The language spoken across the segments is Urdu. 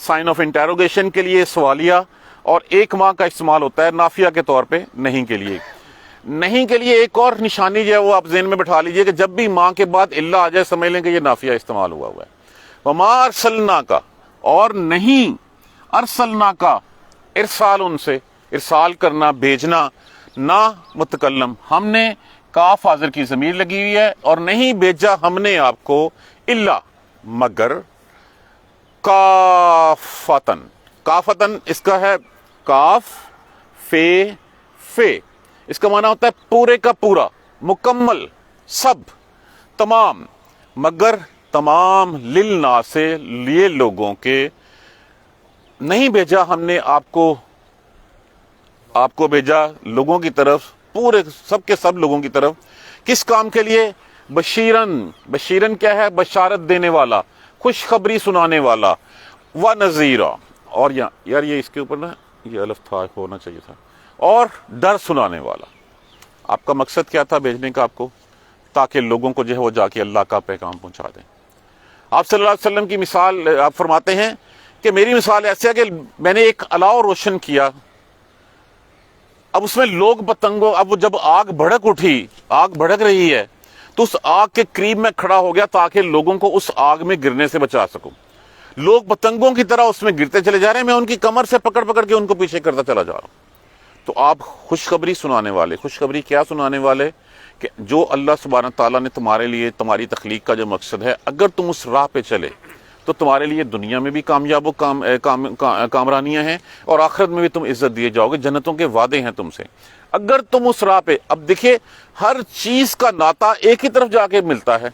سائن آف انٹیروگیشن کے لیے سوالیہ، اور 1 ماہ کا استعمال ہوتا ہے نافیہ کے طور پہ نہیں کے لیے۔ نہیں کے لیے ایک اور نشانی جو ہے وہ آپ ذہن میں بٹھا لیجئے کہ جب بھی ماں کے بعد الا آ جائے سمجھ لیں کہ یہ نافیہ استعمال ہوا ہے۔ وما ارسلنا کا، اور نہیں ارسلنا کا، ارسال ان سے، ارسال کرنا، بھیجنا، نہ متکلم، ہم نے کاف حاضر کی ضمیر لگی ہوئی ہے، اور نہیں بھیجا ہم نے آپ کو الا مگر کافتن، کافتن اس کا ہے کاف فے، اس کا معنی ہوتا ہے پورے کا پورا، مکمل، سب، تمام، مگر تمام، للناس سے، لیے لوگوں کے، نہیں بھیجا ہم نے آپ کو بھیجا لوگوں کی طرف، پورے سب کے سب لوگوں کی طرف، کس کام کے لیے؟ بشیرن کیا ہے؟ بشارت دینے والا، خوشخبری سنانے والا، ونذیرا، اور یار یہ اس کے اوپر نا یہ الف تھا، ہونا چاہیے تھا، اور ڈر سنانے والا۔ آپ کا مقصد کیا تھا بھیجنے کا آپ کو؟ تاکہ لوگوں کو جو ہے وہ جا کے اللہ کا پیغام پہنچا دیں۔ آپ صلی اللہ علیہ وسلم کی مثال آپ فرماتے ہیں کہ میری مثال ایسے ہے کہ میں نے ایک الاؤ روشن کیا، اب اس میں لوگ پتنگوں، اب جب آگ بھڑک اٹھی، آگ بھڑک رہی ہے، تو اس آگ کے قریب میں کھڑا ہو گیا تاکہ لوگوں کو اس آگ میں گرنے سے بچا سکوں۔ لوگ پتنگوں کی طرح اس میں گرتے چلے جا رہے ہیں، میں ان کی کمر سے پکڑ کے ان کو پیچھے کرتا چلا جا رہا ہوں۔ تو آپ خوشخبری سنانے والے، خوشخبری کیا سنانے والے؟ کہ جو اللہ سبحانہ تعالیٰ نے تمہارے لیے، تمہاری تخلیق کا جو مقصد ہے، اگر تم اس راہ پہ چلے تو تمہارے لیے دنیا میں بھی کامیاب و کامرانیاں ہیں، اور آخرت میں بھی تم عزت دیے جاؤ گے، جنتوں کے وعدے ہیں تم سے، اگر تم اس راہ پہ۔ اب دیکھیے ہر چیز کا ناطہ ایک ہی طرف جا کے ملتا ہے،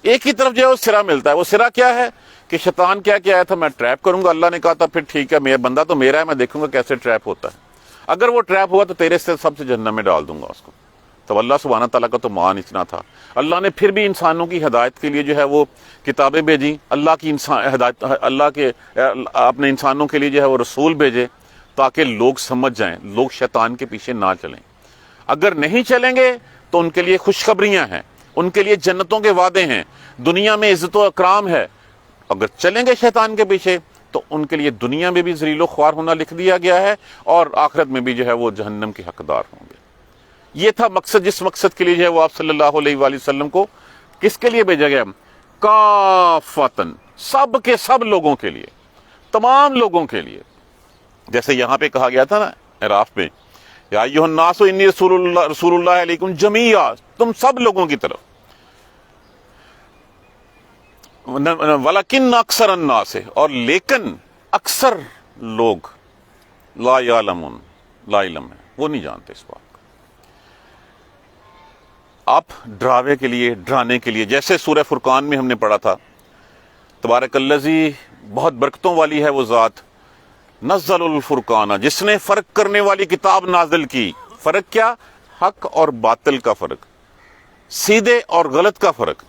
ایک ہی طرف جو ہے وہ سرا ملتا ہے۔ وہ سرا کیا ہے؟ کہ شیطان کیا آیا تھا، میں ٹریپ کروں گا، اللہ نے کہا تھا پھر ٹھیک ہے، میرا بندہ تو میرا ہے، میں دیکھوں گا کیسے ٹریپ ہوتا ہے، اگر وہ ٹریپ ہوا تو تیرے سے سب سے جہنم میں ڈال دوں گا اس کو۔ تو اللہ سبحانہ تعالیٰ کا تو مان اتنا تھا، اللہ نے پھر بھی انسانوں کی ہدایت کے لیے جو ہے وہ کتابیں بھیجی، اللہ کی ہدایت، اللہ کے اپنے انسانوں کے لیے جو ہے وہ رسول بھیجے تاکہ لوگ سمجھ جائیں، لوگ شیطان کے پیچھے نہ چلیں۔ اگر نہیں چلیں گے تو ان کے لیے خوشخبریاں ہیں، ان کے لیے جنتوں کے وعدے ہیں، دنیا میں عزت و اکرام ہے۔ اگر چلیں گے شیطان کے پیچھے تو ان کے لیے دنیا میں بھی ذلیل و خوار ہونا لکھ دیا گیا ہے، اور آخرت میں بھی جو ہے وہ جہنم کے حقدار ہوں گے۔ یہ تھا مقصد، جس مقصد کے لیے جو ہے وہ آپ صلی اللہ علیہ وآلہ وسلم کو کس کے لیے بھیجا گیا؟ کافتن، سب کے سب لوگوں کے لیے، تمام لوگوں کے لیے۔ جیسے یہاں پہ کہا گیا تھا نا اعراف میں، یا ایھا الناس انی رسول اللہ علیکم جمیعا، تم سب لوگوں کی طرف۔ ولیکن اکثر الناس، اور لیکن اکثر لوگ، لا یعلمون، لا علم ہے، وہ نہیں جانتے اس بات کو۔ آپ ڈراوے کے لیے، ڈرانے کے لیے، جیسے سورہ فرقان میں ہم نے پڑھا تھا، تبارک الذی، بہت برکتوں والی ہے وہ ذات، نزل الفرقان، جس نے فرق کرنے والی کتاب نازل کی۔ فرق کیا؟ حق اور باطل کا فرق، سیدھے اور غلط کا فرق،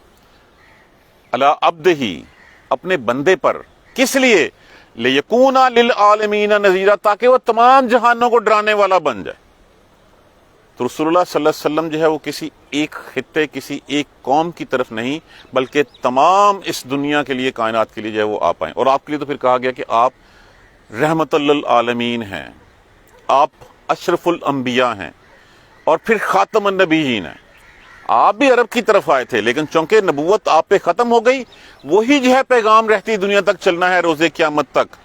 علی عبدہ، اپنے بندے پر، کس لیے؟ لیکون للعالمین نذیرا، تاکہ وہ تمام جہانوں کو ڈرانے والا بن جائے۔ تو رسول اللہ صلی اللہ علیہ وسلم جو ہے وہ کسی ایک خطے، کسی ایک قوم کی طرف نہیں، بلکہ تمام اس دنیا کے لیے، کائنات کے لیے جو ہے وہ آپ آئیں۔ اور آپ کے لیے تو پھر کہا گیا کہ آپ رحمت للعالمین ہیں، آپ اشرف الانبیاء ہیں، اور پھر خاتم النبیین ہیں۔ آپ بھی عرب کی طرف آئے تھے، لیکن چونکہ نبوت آپ پہ ختم ہو گئی، وہی جو ہے پیغام رہتی دنیا تک چلنا ہے، روز قیامت تک۔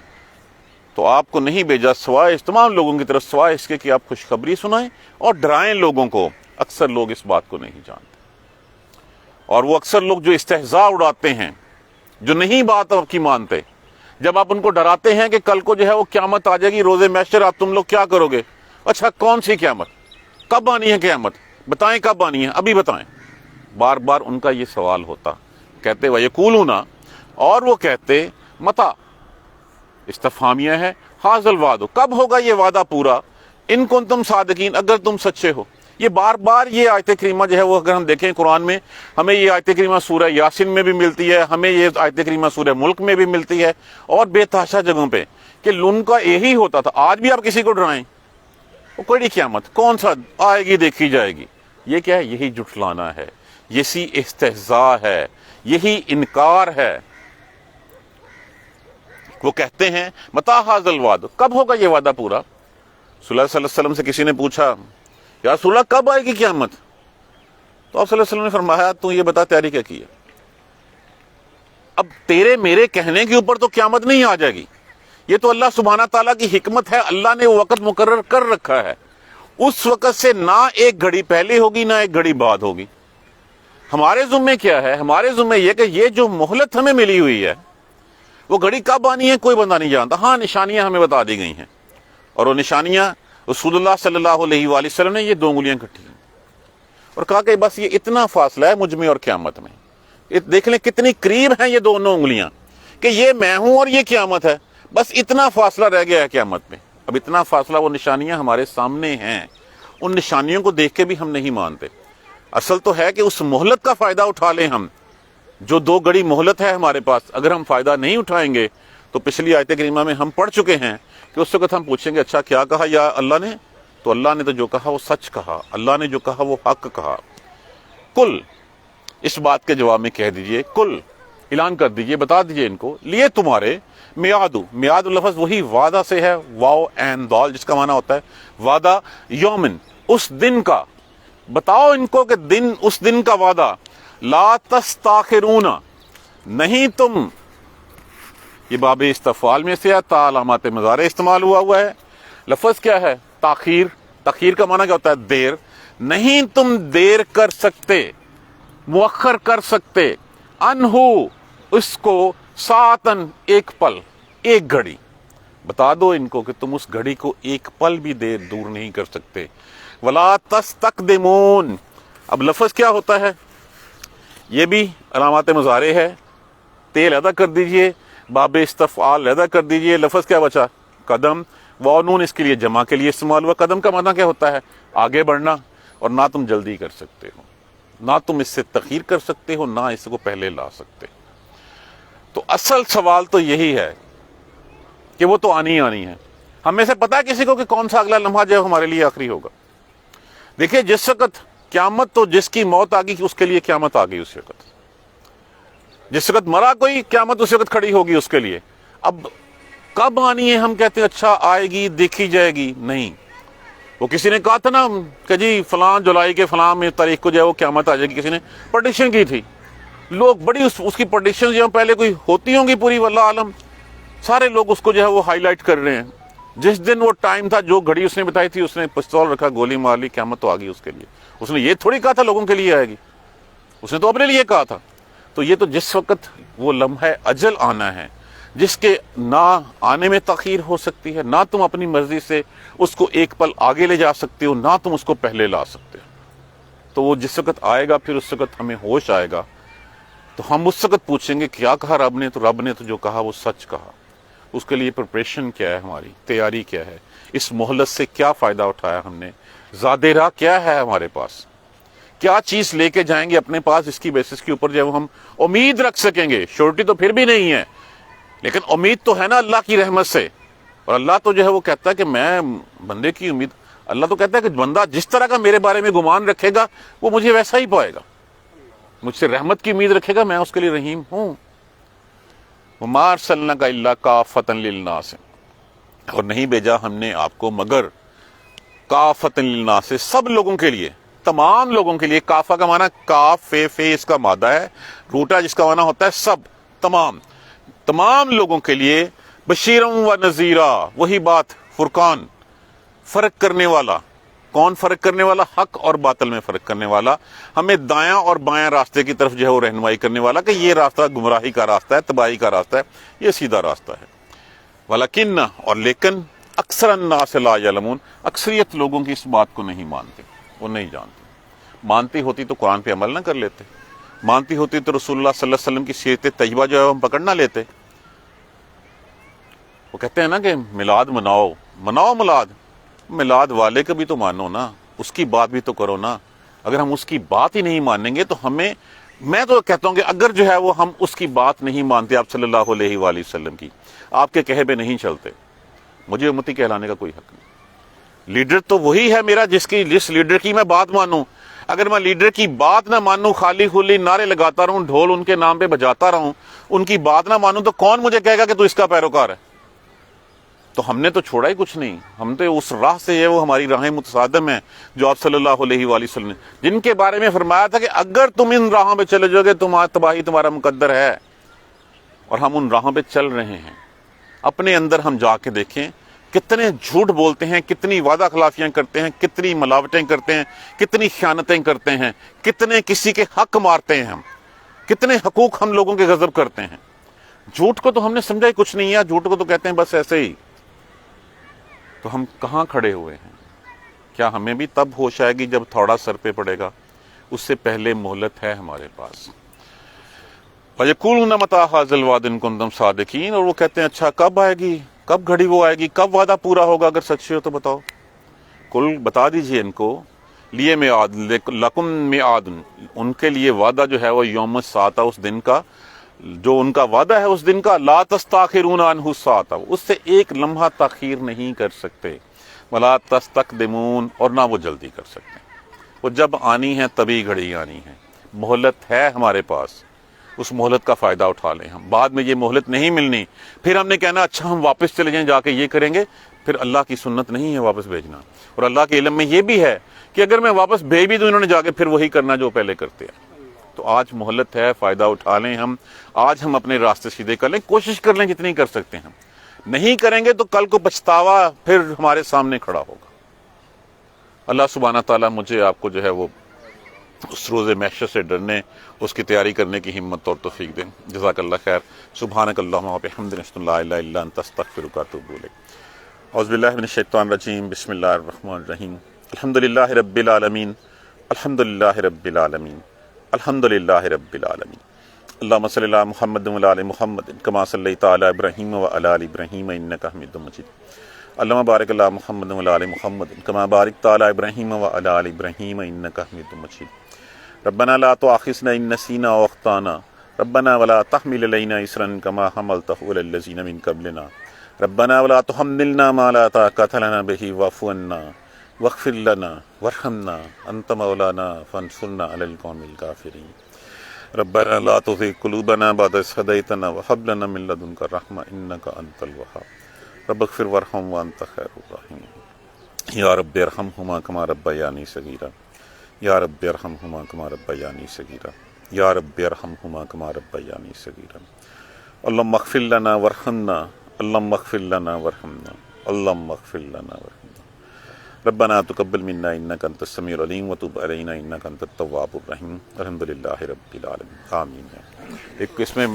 تو آپ کو نہیں بھیجا سوائے اس تمام لوگوں کی طرف، سوائے اس کے کہ آپ خوشخبری سنائیں اور ڈرائیں لوگوں کو۔ اکثر لوگ اس بات کو نہیں جانتے، اور وہ اکثر لوگ جو استہزاء اڑاتے ہیں، جو نہیں بات آپ کی مانتے، جب آپ ان کو ڈراتے ہیں کہ کل کو جو ہے وہ قیامت آ جائے گی، روز محشر، آپ تم لوگ کیا کرو گے؟ اچھا کون سی قیامت؟ کب آنی ہے قیامت؟ بتائیں کب آنی ہے، ابھی بتائیں۔ بار بار ان کا یہ سوال ہوتا، کہتے وَيَقُولُونَ، اور وہ کہتے متا، استفہامیہ ہے، حاذا الوعد، کب ہوگا یہ وعدہ پورا، ان کنتم صادقین، اگر تم سچے ہو۔ یہ بار بار یہ آیت کریمہ جو ہے وہ اگر ہم دیکھیں قرآن میں، ہمیں یہ آیت کریمہ سورہ یاسین میں بھی ملتی ہے، ہمیں یہ آیت کریمہ سورہ ملک میں بھی ملتی ہے، اور بے تحاشا جگہوں پہ، کہ ان کا یہی ہوتا تھا۔ آج بھی آپ کسی کو ڈرائیں، وہ کوئی قیامت کون سا آئے گی، دیکھی جائے گی، یہ کیا ہے؟ یہی جھٹلانا ہے، یہی استہزاء ہے، یہی انکار ہے۔ وہ کہتے ہیں متا ھذا الوعد، کب ہوگا یہ وعدہ پورا؟ رسول اللہ صلی اللہ علیہ وسلم سے کسی نے پوچھا یا رسول اللہ کب آئے گی قیامت؟ تو آپ صلی اللہ علیہ وسلم نے فرمایا تو یہ بتا تیاری کیا کی ہے؟ اب تیرے میرے کہنے کے اوپر تو قیامت نہیں آ جائے گی، یہ تو اللہ سبحانہ تعالیٰ کی حکمت ہے، اللہ نے وہ وقت مقرر کر رکھا ہے، اس وقت سے نہ ایک گھڑی پہلے ہوگی نہ ایک گھڑی بعد ہوگی۔ ہمارے ذمے کیا ہے؟ ہمارے ذمے یہ کہ یہ جو مہلت ہمیں ملی ہوئی ہے وہ گھڑی کب آنی ہے کوئی بندہ نہیں جانتا، ہاں نشانیاں ہمیں بتا دی گئی ہیں، اور وہ نشانیاں رسول اللہ صلی اللہ علیہ وآلہ وسلم نے یہ 2 انگلیاں کٹھی ہیں اور کہا کہ بس یہ اتنا فاصلہ ہے مجھ میں اور قیامت میں، دیکھ لیں کتنی قریب ہیں یہ دونوں انگلیاں کہ یہ میں ہوں اور یہ قیامت ہے، بس اتنا فاصلہ رہ گیا ہے قیامت میں۔ اب اتنا فاصلہ، وہ نشانیاں ہمارے سامنے ہیں، ان نشانیوں کو دیکھ کے بھی ہم نہیں مانتے۔ اصل تو ہے کہ اس مہلت کا فائدہ اٹھا لیں ہم، جو 2 گھڑی مہلت ہے ہمارے پاس، اگر ہم فائدہ نہیں اٹھائیں گے تو پچھلی آیت کریمہ میں ہم پڑھ چکے ہیں کہ اس وقت ہم پوچھیں گے اچھا کیا کہا یا اللہ نے؟ تو اللہ نے تو جو کہا وہ سچ کہا، اللہ نے جو کہا وہ حق کہا۔ کل، اس بات کے جواب میں کہہ دیجئے، کل اعلان کر دیجئے، بتا دیجئے ان کو، لیے تمہارے میعادو، میعاد لفظ وہی وعدہ سے ہے، واو این دال، جس کا معنی ہوتا ہے وعدہ، یومن، اس دن کا، بتاؤ ان کو کہ دن، اس دن کا وعدہ، لا تستاخرون، نہیں تم، یہ باب استفعال میں سے تا علامات مضارع استعمال ہوا ہے، لفظ کیا ہے؟ تاخیر، تاخیر کا معنی کیا ہوتا ہے؟ دیر، نہیں تم دیر کر سکتے، مؤخر کر سکتے، انہو، اس کو، ساعتن، ایک پل، ایک گھڑی، بتا دو ان کو کہ تم اس گھڑی کو ایک پل بھی دور نہیں کر سکتے۔ ولا تستقدمون، اب لفظ کیا ہوتا ہے؟ یہ بھی علامات مضارع ہے، تیل ادا کر دیجئے، باب استفعال ادا کر دیجئے، لفظ کیا بچا؟ قدم، واو نون اس کے لیے جمع کے لیے استعمال ہوا۔ قدم کا معنی کیا ہوتا ہے؟ آگے بڑھنا، اور نہ تم جلدی کر سکتے ہو، نہ تم اس سے تاخیر کر سکتے ہو، نہ اس کو پہلے لا سکتے۔ تو اصل سوال تو یہی ہے کہ وہ تو آنی آنی ہے۔ ہم میں سے پتا ہے کسی کو کہ کون سا اگلا لمحہ جو ہے ہمارے لیے آخری ہوگا؟ دیکھیے جس وقت قیامت، تو جس کی موت آ گئی اس کے لیے قیامت آ گئی، اس وقت جس وقت مرا کوئی، قیامت اس وقت کھڑی ہوگی اس کے لیے۔ اب کب آنی ہے؟ ہم کہتے ہیں اچھا آئے گی، دیکھی جائے گی، نہیں۔ وہ کسی نے کہا تھا نا کہ جی فلاں جولائی کے فلاں تاریخ کو جو ہے وہ قیامت آ جائے گی، کسی نے پریڈکشن کی تھی، لوگ بڑی اس کی پریڈکشن جو پہلے کوئی ہوتی ہوں گی پوری، واللہ عالم، سارے لوگ اس کو جو ہے وہ ہائی لائٹ کر رہے ہیں۔ جس دن وہ ٹائم تھا، جو گھڑی اس نے بتائی تھی، اس نے پستول رکھا، گولی مار لی، قیامت تو آ گئی اس کے لیے۔ اس نے یہ تھوڑی کہا تھا لوگوں کے لیے آئے گی، اس نے تو اپنے لیے کہا تھا۔ تو یہ تو جس وقت وہ لمحہ اجل آنا ہے، جس کے نہ آنے میں تاخیر ہو سکتی ہے، نہ تم اپنی مرضی سے اس کو ایک پل آگے لے جا سکتے ہو، نہ تم اس کو پہلے لا سکتے ہو۔ تو وہ جس وقت آئے گا، پھر اس وقت ہمیں ہوش آئے گا، تو ہم اس وقت پوچھیں گے کیا کہا رب نے؟ تو رب نے تو جو کہا وہ سچ کہا۔ اس کے لیے پریپریشن کیا ہے، ہماری تیاری کیا ہے، اس مہلت سے کیا فائدہ اٹھایا ہم نے، زیادہ راہ کیا ہے ہمارے پاس، کیا چیز لے کے جائیں گے اپنے پاس، اس کی بیسس کے اوپر جو ہم امید رکھ سکیں گے۔ شورٹی تو پھر بھی نہیں ہے، لیکن امید تو ہے نا اللہ کی رحمت سے، اور اللہ تو جو ہے وہ کہتا ہے کہ میں بندے کی امید، اللہ تو کہتا ہے کہ بندہ جس طرح کا میرے بارے میں گمان رکھے گا وہ مجھے ویسا ہی پائے گا، مجھ سے رحمت کی امید رکھے گا، میں اس کے لیے رحیم ہوں۔ وَمَا أَرْسَلْنَاكَ إِلَّا كَافَّةً لِلنَّاسِ، اور نہیں بھیجا ہم نے آپ کو مگر کافۃ للناس، سب لوگوں کے لیے، تمام لوگوں کے لیے۔ کافہ کا معنی کاف فے اس کا مادہ ہے، روٹا جس کا معنی ہوتا ہے سب، تمام، تمام لوگوں کے لیے، بشیرا و نذیرا، وہی بات، فرقان، فرق کرنے والا۔ کون فرق کرنے والا؟ حق اور باطل میں فرق کرنے والا، ہمیں دایاں اور بایاں راستے کی طرف جو ہے وہ رہنمائی کرنے والا کہ یہ راستہ گمراہی کا راستہ ہے، تباہی کا راستہ ہے، یہ سیدھا راستہ ہے۔ ولیکن، اور لیکن، اکثر الناس لا یعلمون، اکثریت لوگوں کی اس بات کو نہیں مانتے، وہ نہیں جانتے۔ مانتی ہوتی تو قرآن پہ عمل نہ کر لیتے، مانتی ہوتی تو رسول اللہ صلی اللہ علیہ وسلم کی سیرت طیبہ جو ہے ہم پکڑ نہ لیتے۔ وہ کہتے ہیں نا کہ میلاد مناؤ، مناؤ میلاد، میلاد والے کا بھی تو مانو نا، اس کی بات بھی تو کرو نا۔ اگر ہم اس کی بات ہی نہیں مانیں گے تو ہمیں، میں تو کہتا ہوں کہ اگر جو ہے وہ ہم اس کی بات نہیں مانتے آپ صلی اللہ علیہ وآلہ وسلم کی، آپ کے کہے پہ نہیں چلتے، مجھے امتی کہلانے کا کوئی حق نہیں۔ لیڈر تو وہی ہے میرا جس لیڈر کی میں بات مانوں۔ اگر میں لیڈر کی بات نہ مانوں، خالی خلی نعرے لگاتا رہوں، ڈھول ان کے نام پہ بجاتا رہوں، ان کی بات نہ مانوں، تو کون مجھے کہے گا کہ تو اس کا پیروکار ہے؟ تو ہم نے تو چھوڑا ہی کچھ نہیں، ہم تو اس راہ سے ہے، وہ ہماری راہیں متصادم ہیں جو آپ صلی اللہ علیہ وآلہ وسلم نے، جن کے بارے میں فرمایا تھا کہ اگر تم ان راہوں پہ چلے جاؤ گے تباہی تمہارا مقدر ہے، اور ہم ان راہوں پہ چل رہے ہیں۔ اپنے اندر ہم جا کے دیکھیں کتنے جھوٹ بولتے ہیں، کتنی وعدہ خلافیاں کرتے ہیں، کتنی ملاوٹیں کرتے ہیں، کتنی خیانتیں کرتے ہیں، کتنے کسی کے حق مارتے ہیں ہم، کتنے حقوق ہم لوگوں کے غصب کرتے ہیں۔ جھوٹ کو تو ہم نے سمجھا ہی کچھ نہیں ہے، جھوٹ کو تو کہتے ہیں بس ایسے ہی۔ تو ہم کہاں کھڑے ہوئے ہیں؟ کیا ہمیں بھی تب ہوش آئے گی جب تھوڑا سر پہ پڑے گا؟ اس سے پہلے مہلت ہے ہمارے پاس۔ وَيَقُولُونَ مَتَىٰ هَٰذَا الْوَعْدُ إِن كُنتُمْ صَادِقِينَ، اور وہ کہتے ہیں اچھا کب آئے گی، کب گھڑی وہ آئے گی، کب وعدہ پورا ہوگا، اگر سچے ہو تو بتاؤ۔ کل بتا دیجئے ان کو، لیے میعاد لکم میعاد، ان کے لیے وعدہ جو ہے وہ یوم الساعۃ، اس دن کا جو ان کا وعدہ ہے اس دن کا، لا تستاخرون عنہ الساعۃ، اس سے ایک لمحہ تاخیر نہیں کر سکتے، ولا تستقدمون، اور نہ وہ جلدی کر سکتے، وہ جب آنی ہے تبھی گھڑی آنی ہے۔ مہلت ہے ہمارے پاس، اس مہلت کا فائدہ اٹھا لیں ہم۔ بعد میں یہ مہلت نہیں ملنی، پھر ہم نے کہنا اچھا ہم واپس چلے جائیں، جا کے یہ کریں گے، پھر اللہ کی سنت نہیں ہے واپس بھیجنا، اور اللہ کے علم میں یہ بھی ہے کہ اگر میں واپس بھیج بھی دوں انہوں نے جا کے پھر وہی کرنا جو پہلے کرتے ہیں۔ تو آج مہلت ہے، فائدہ اٹھا لیں ہم، آج ہم اپنے راستے سیدھے کر لیں، کوشش کر لیں جتنی کر سکتے ہیں۔ نہیں کریں گے تو کل کو پچھتاوا پھر ہمارے سامنے کھڑا ہوگا۔ اللہ سبحانہ تعالیٰ مجھے آپ کو جو ہے وہ اس روز محشر سے ڈرنے، اس کی تیاری کرنے کی ہمت اور توفیق دیں۔ جزاک اللہ خیر۔ سبحانک اللہم و بحمدک، اشہد ان لا الہ الا انت، استغفرک و اتوب الیک۔ اعوذ باللہ من الشیطان الرجیم، بسم اللہ الرحمن الرحیم۔ الحمدللہ رب العالمین، الحمدللہ رب العالمین، الحمدللہ رب العالمین۔ اللہم صلی علی محمد و علی محمد کما صلیت علی ابراہیم و علی آل ابراہیم انک حمید مجید۔ اللہم بارک علی محمد و علی محمد کما بارکت علی ابراہیم و علی آل ابراہیم انک حمید مجید۔ ربنا لا تؤاخذنا ان نسینا او اخطانا، ربنا ولا تحمل علینا اصرا کما حملته علی الذین من قبلنا، ربنا ولا تحملنا ما لا طاقۃ لنا به واعف عنا واغفر لنا وارحمنا انت مولانا فانصرنا علی القوم الکافرین۔ ربنا لا تزغ قلوبنا بعد إذ هديتنا وهب لنا من لدنك رحمة إنك أنت الوهاب رب اغفر وارحم وأنت خير الراحمين یا رب ارحمهما كما ربياني صغيرا یا رب ارحمهما كما ربياني صغيرا یا رب ارحمهما كما ربياني صغيرا اللهم اغفر لنا وارحمنا اللهم اغفر لنا وارحمنا اللهم اغفر لنا وارحمنا ربنا تقبل منا انك انت السميع العليم وتب علينا انك انت التواب الرحيم الحمد لله رب العالمين آمین۔ ایک اس میں